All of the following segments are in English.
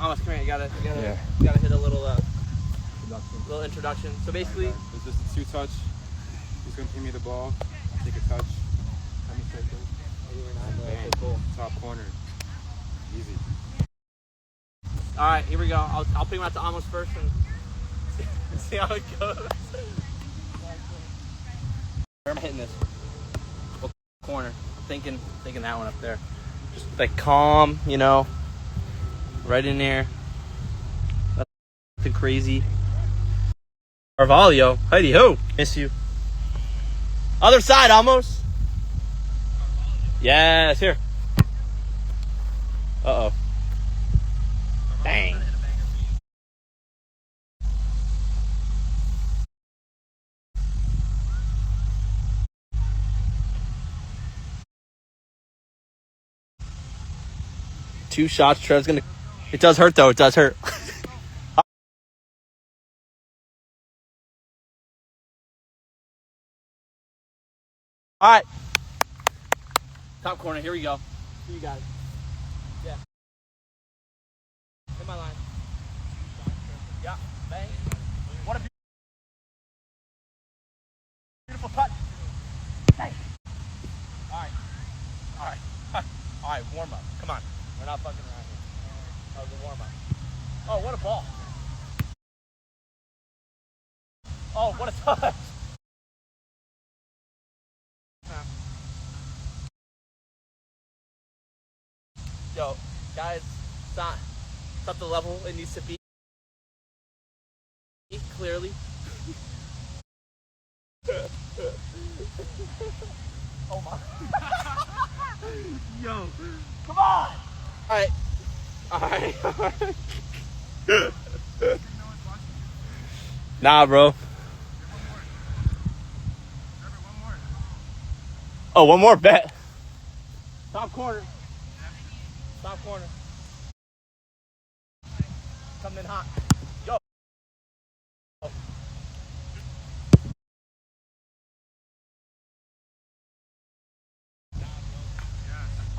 Almost, come here. You gotta hit a little introduction. So basically, it's just a 2-touch. He's gonna give me the ball, take a touch, semi-circle, bang, top corner, easy. All right, here we go. I'll pick him out to Amos first and see how it goes. Where am I hitting this? What corner? I'm thinking that one up there. Just like calm, you know, right in there. Nothing crazy. Carvalho, heidi ho, miss you. Other side, almost. Yes, here. Uh oh. Dang. Two shots, Trev's gonna. It does hurt though. It does hurt. All right. Top corner. Here we go. You got it. Yeah. Hit my line. Yeah. Bang. What a beautiful putt. Bang. All right. All right. All right. Warm up. Come on. We're not fucking around here. That was a warm up. Oh, what a ball. Oh, what a touch. Yo, guys, it's not the level it needs to be. Clearly. Oh my. Yo, come on. All right. Nah, bro. Oh, one more bet. Top corner. Top corner. Coming in hot. Go.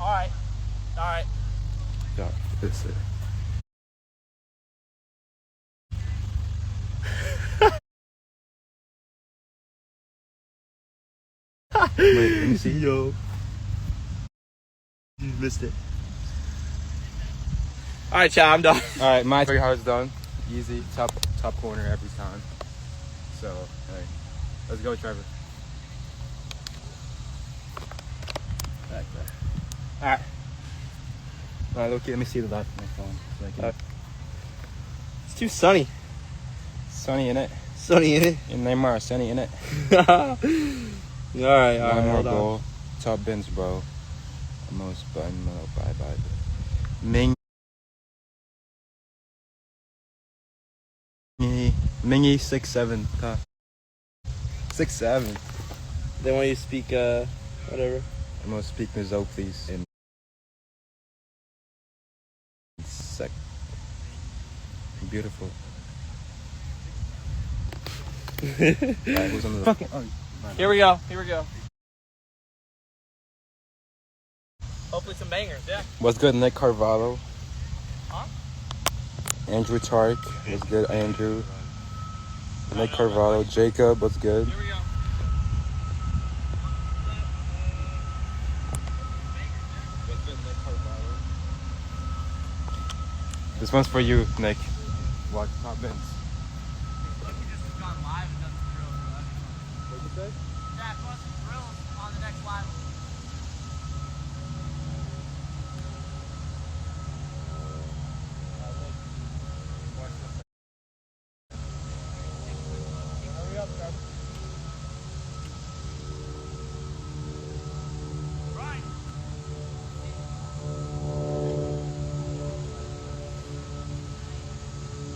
All right. All right. Yeah, that's it. Wait, let me see. Yo. You missed it. All right, Chad, I'm done. All right, my 3 hard's done. Easy, top corner every time. So, all right, let's go, Trevor. Back there. All right. All right, okay, let me see the light on my phone. So It's too sunny. Sunny in it. Sunny in it. And Neymar, sunny in it. All right. One more hold on. goal. Top bins, bro. Almost button. Bye. Mingy 6'7". 6'7". They want you to speak, whatever. I'm gonna speak Mizo, please. In sec. Beautiful. Alright, who's on the fucking? Here we go. Hopefully some bangers, yeah. What's good, Nick Carvalho? Huh? Andrew Tark. What's good, Andrew? Nick Carvalho. Jacob. What's good? Here we go. This one's for you, Nick. Watch top bins. What did you say? Jack, want some drills on the next live. Hurry up, Trevor. Right.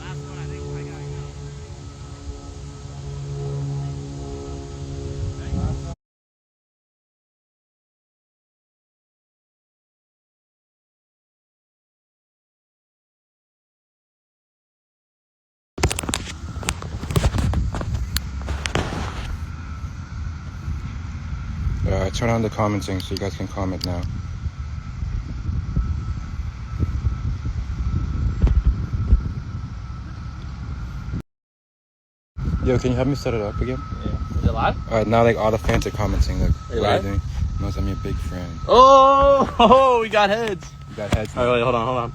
Last one, I think I gotta go. Turn on the commenting so you guys can comment now. Yo, can you help me set it up again? Yeah. Is it live? Alright, now like all the fans are commenting. Like, Are you what live? are you doing? Most, I'm your big friend. Oh, we got heads. You got heads. All right, wait, hold on.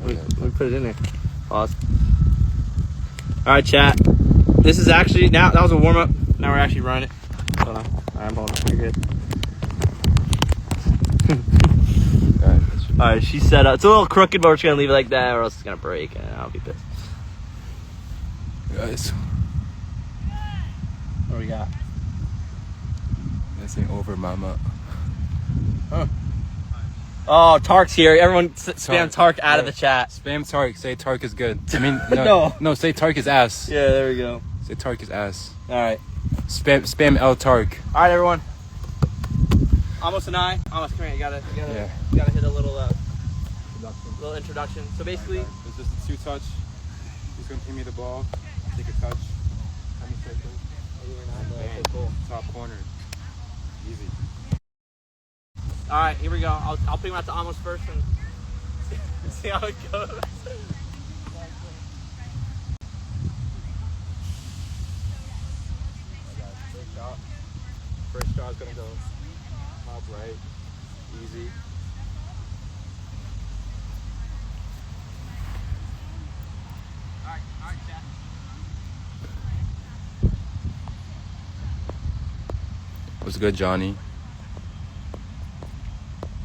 Let me put it in there. Pause. All right, chat. This is actually now. That was a warm up. Now we're actually running it. Hold on. All right, I'm holding. You're good. All right, she's set up. It's a little crooked, but we're just gonna leave it like that, or else it's gonna break, and I'll be pissed. Guys, What do we got? this ain't over, mama. Huh. Oh, Tark's here. Everyone spam Tark out of the chat. Spam Tark. Say Tark is good. I mean, no, say Tark is ass. Yeah, there we go. Say Tark is ass. All right. Spam L Tark. All right, everyone. Almost an eye. Almost, come here. You gotta hit a little introduction. So basically, it's just a 2-touch. He's gonna ping me the ball. Take a touch. Top corner. Easy. all right, here we go. I'll ping him out to Amos first and see how it goes. First shot is gonna go top right. Easy. All right, chat. What's good, Johnny?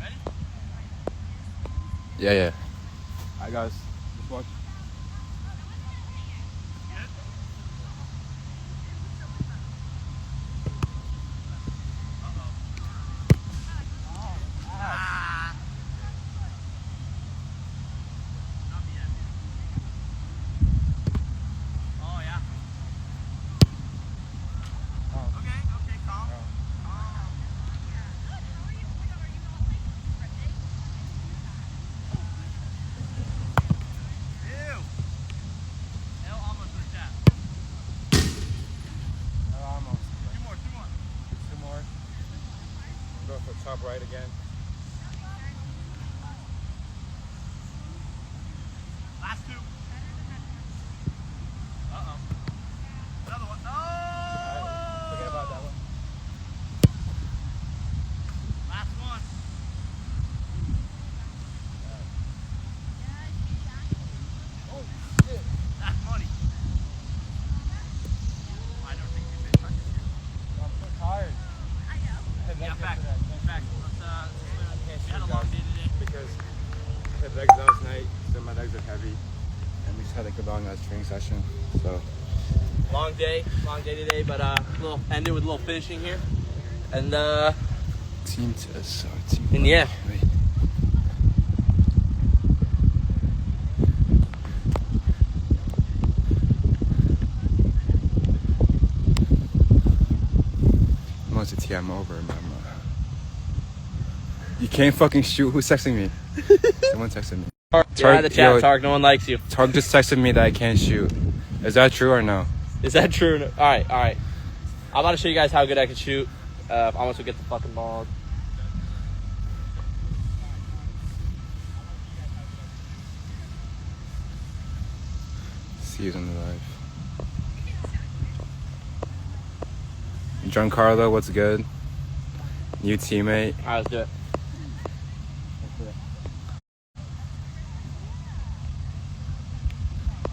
Ready? Yeah. Alright, guys. Just watch. Top right again. Last two. Another one. No! Right, forget about that one. Last one. Oh, shit. That's money. I don't think you made touches here. I'm so tired. Yeah, back. We had a long day today. Because I had legs last night, so my legs are heavy. And we just had like a long training session. So Long day today, but ended with a little finishing here. And team test. Team. and yeah. Wait. Amosa thiam over, mama. You can't fucking shoot. Who's texting me? Someone texted me. Yeah, the chat, Tark. No one likes you. Tark just texted me that I can't shoot. Is that true or no? Is that true? All right. I'm about to show you guys how good I can shoot. I almost will get the fucking ball. See you on the live. Giancarlo, what's good? New teammate. All right, let's do it.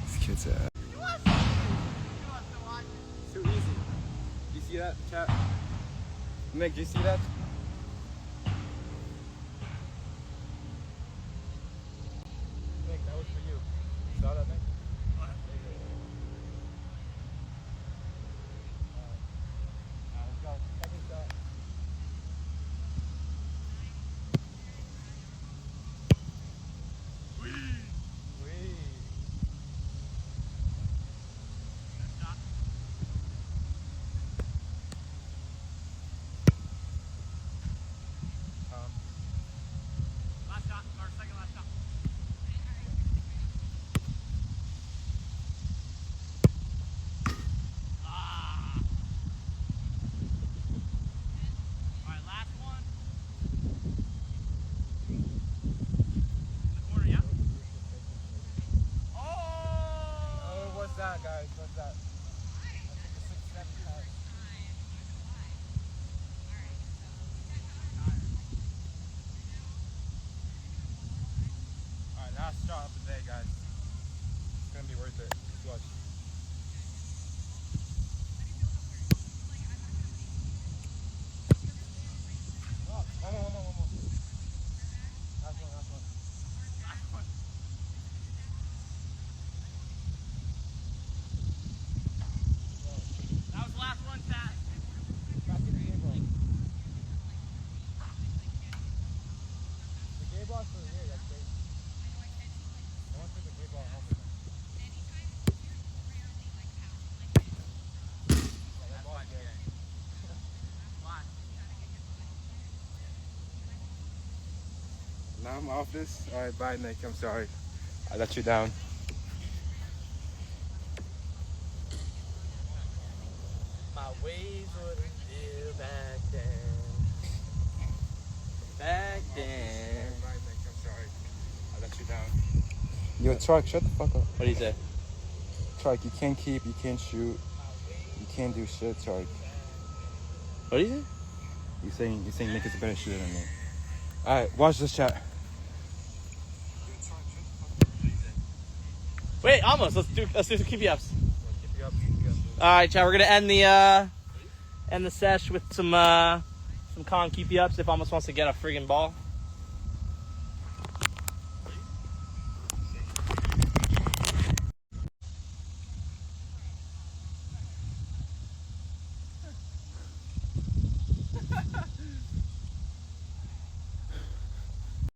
This kid's too easy. Do you see that, chat? Nick, do you see that? Nick, that was for you. You saw that, Nick? Let's go. Second shot. Last shot, or second last shot. All right, last one. In the corner, yeah? Oh, what's that, guys? What's that? last shot of the day, guys. It's gonna be worth it. Just watch. One more. Last one. That was the last one, Pat. Back in the game ball. The game ball's still here, that's crazy. I want to take the game ball home with them. Yeah, that ball's good. Why? Now I'm off this. Alright, bye Nick, I'm sorry. I let you down. My ways wouldn't feel back then. Back then. Bye Nick, I'm sorry. I let you down. Yo, Truck, shut the fuck up. What do you say? Truck, you can't keep, you can't shoot, you can't do shit, Truck. What do you say? You're saying Nick is a better shooter than me. Alright, watch this chat. Wait, almost. Let's do some keep ups. All right, chat. We're gonna end the sesh with some con keep ups. If almost wants to get a friggin' ball.